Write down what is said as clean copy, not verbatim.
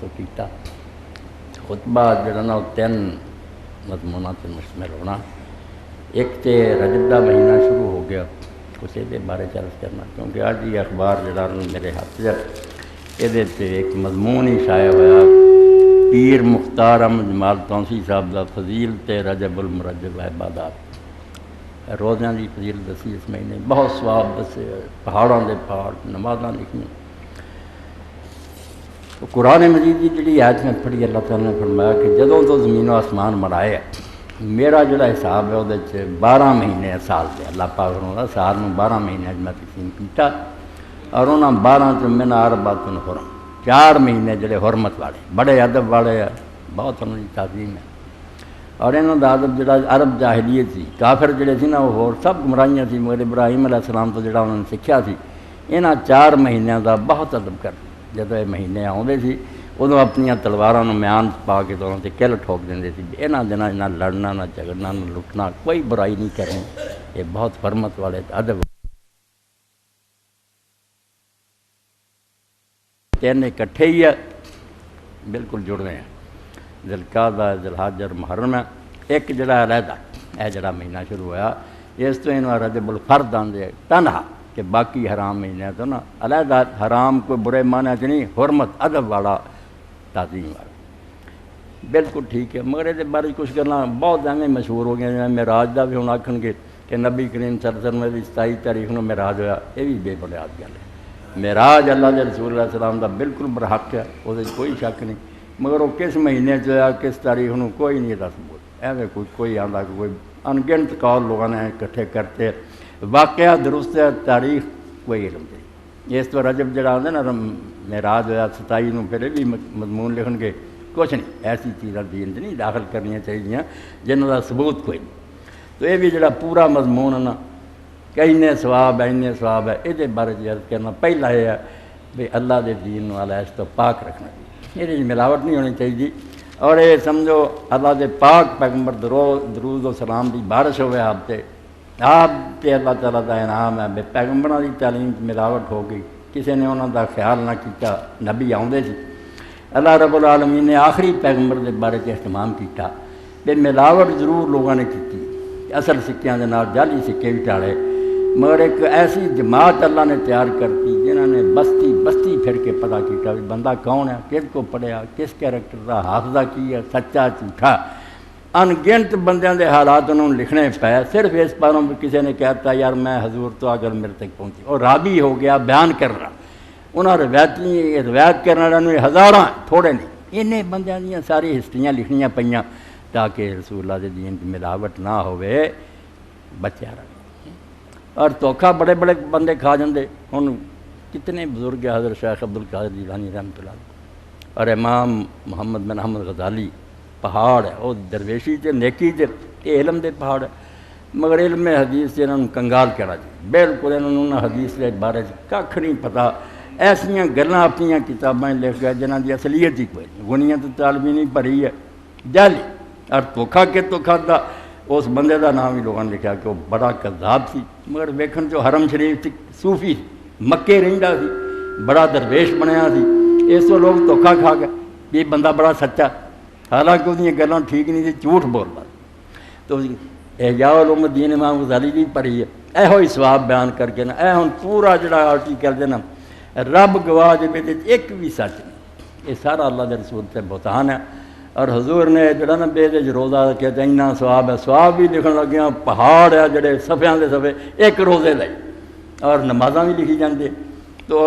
تو کیتا خطبہ جڑا نا تین مضموناں تے مشتمل ہونا. ایک تے رجب دا مہینہ شروع ہو گیا اسے دے بارے چرچ کرنا کیونکہ آج یہ اخبار جڑا میرے ہاتھ یہ ایک مضمون ہی شائع ہوا پیر مختار احمد جمال تونسی صاحب دا فضیل تے رجب المرجب عبادات روزیاں دی فضیل دسی اس مہینے بہت ثواب دسے پہاڑاں دے پہاڑ نمازاں لکھنی. قرآن مجید کی جڑی آیت میں پڑھی اللہ تعالیٰ نے فرمایا کہ جدوں تو زمین و آسمان بنائے میرا جڑا حساب ہے وہ 12 مہینے سال دے اللہ پاک نے سال میں 12 مہینے میں تقسیم کیتا اور انہاں 12 چ من اربعۃ حرم 4 مہینے جڑے حرمت والے بڑے ادب والے بہت انہوں کی تعظیم ہے. اور انہوں دا ادب جڑا عرب جاہلیت سی کافر جڑے سی نا وہ ہور سب گمراہیاں سی مگر ابراہیم علیہ السلام تو جڑا انہوں نے سکھیا سی انہاں 4 مہینوں دا بہت ادب کرتے. جدو یہ مہینے آتے سی ادو اپنی تلواراں میان پا کے تو کل ٹھوک دیں سی. یہاں دنوں نہ لڑنا نہ جھگڑنا نہ لٹنا کوئی برائی نہیں کرنی. یہ بہت حرمت والے ادب. تین اکٹھے ہی ہے بالکل جڑ رہے ہیں ذوالقعدہ ذوالحج اور محرم ہے. ایک جڑا علیحدہ یہ جڑا مہینہ شروع ہوا اس تو انہوں رجب الفرد آدھے تنہا کہ باقی حرام مہینے تو نا علیحدہ حرام کوئی برے معنی چ نہیں حرمت ادب والا تعظیم والا بالکل ٹھیک ہے. مگر یہ بارے کچھ کرنا بہت ایویں مشہور ہو گیا معراج کا بھی ہوں آکھن گے کہ نبی کریم صلی اللہ علیہ وسلم کی 27 تاریخ کو معراج ہوا. یہ بھی بے بنیاد گل ہے. معراج اللہ کے رسول علیہ السلام کا بالکل برحق ہے وہ کوئی شک نہیں. مگر وہ کس مہینے ہوا کس تاریخ کو کوئی نہیں دس بول ایویں کوئی آتا کہ کوئی انگنت قول لوگوں نے اکٹھے کرتے واقعہ درست ہے تاریخ کوئی علم نہیں. اس تو رجب جڑا آتا نا معراج ہوا 27 کو پھر بھی مضمون لکھن گے کچھ نہیں ایسی چیزاں دین نہیں داخل کرنی چاہیے جنہوں کا ثبوت کوئی نہیں. تو یہ بھی جڑا پورا مضمون ہے نا کہ اِنے ثواب ہے اِنے ثواب ہے یہ بارے عرض کرنا پہلا یہ ہے بھی اللہ دے دین والا اس تو پاک رکھنا چاہیے. یہ ملاوٹ نہیں ہونی چاہیے. اور یہ سمجھو اللہ دے پاک پیغمبر درود و سلام دی بارش ہوئے آپ تے اللہ تعالیٰ دا انعام ہے بے پیغمبروں کی تعلیم ملاوٹ ہو گئی کسی نے انہوں دا خیال نہ کیتا. نبی آؤندے سی اللہ رب العالمین نے آخری پیغمبر دے بارے اہتمام کیتا بے ملاوٹ ضرور لوگوں نے کی اصل سکیاں دے نال جعلی سکے بھی ٹالے. مگر ایک ایسی جماعت اللہ نے تیار کرتی جنہوں نے بستی بستی پھر کے پتہ کیتا بھی بندہ کون ہے کس کو پڑھیا کس کیریکٹر کا حافظہ کی ہے سچا جھوٹا. انگنت بندیاں دے حالات انہوں نے لکھنے پے صرف اس پاروں بھی کسی نے کہتا یار میں حضور تو اگر میرے تک پہنچی اور رابی ہو گیا بیان کرنا انہوں روایت کرنے والے ہزاراں تھوڑے نہیں انہیں بندیاں دیاں ساری ہسٹریاں لکھنیاں پئیاں تاکہ رسول اللہ دے دین کی ملاوٹ نہ ہوئے بچیا رہے. اور دھوکھا بڑے بڑے بندے کھا جاندے. ہن کتنے بزرگ حضرت شیخ عبد القادر جیلانی رحمۃ اللہ علیہ اور امام محمد بن احمد غزالی پہاڑ ہے وہ درویشی تے نیکی تے علم دے پہاڑ ہے. مگر علم حدیث سے انہوں کنگال کرا جی بالکل انہوں نے حدیث کے بارے کھ نہیں پتا. ایسیاں گلاں اپنی کتابیں لکھ گئے جنہاں دی اصلیت ہی کوئی نہیں. غنیۃ الطالبین ہی بھری ہے جعلی اور دھوکھا کے تو کھادا. اس بندے دا نام ہی لوگوں نے لکھا کہ وہ بڑا کذاب سی مگر ویکھن جو حرم شریف صوفی مکے رہندا سی بڑا درویش بنیا سی. اس تو لوگ دھوکھا کھا گئے یہ بندہ بڑا سچا حالانکہ وہ گلاں ٹھیک نہیں تھی جھوٹ بولتا. تو احیاء العلوم دین امام غزالی بھی پڑھی ہے ایہو ہی ثواب بیان کر کے نا اے ہن پورا جڑا آرٹیکل دے نا رب گواہ دے وچ ایک بھی سچ نہیں. یہ سارا اللہ دے رسول تے بہتان ہے. اور حضور نے جڑا نا بے روزہ کہتے ہیں اتنا ثواب ہے ثواب بھی لکھن لگیاں پہاڑ ہے جڑے صفحیاں دے صفحے ایک روزے دے اور نمازاں بھی لکھی جاندے. تو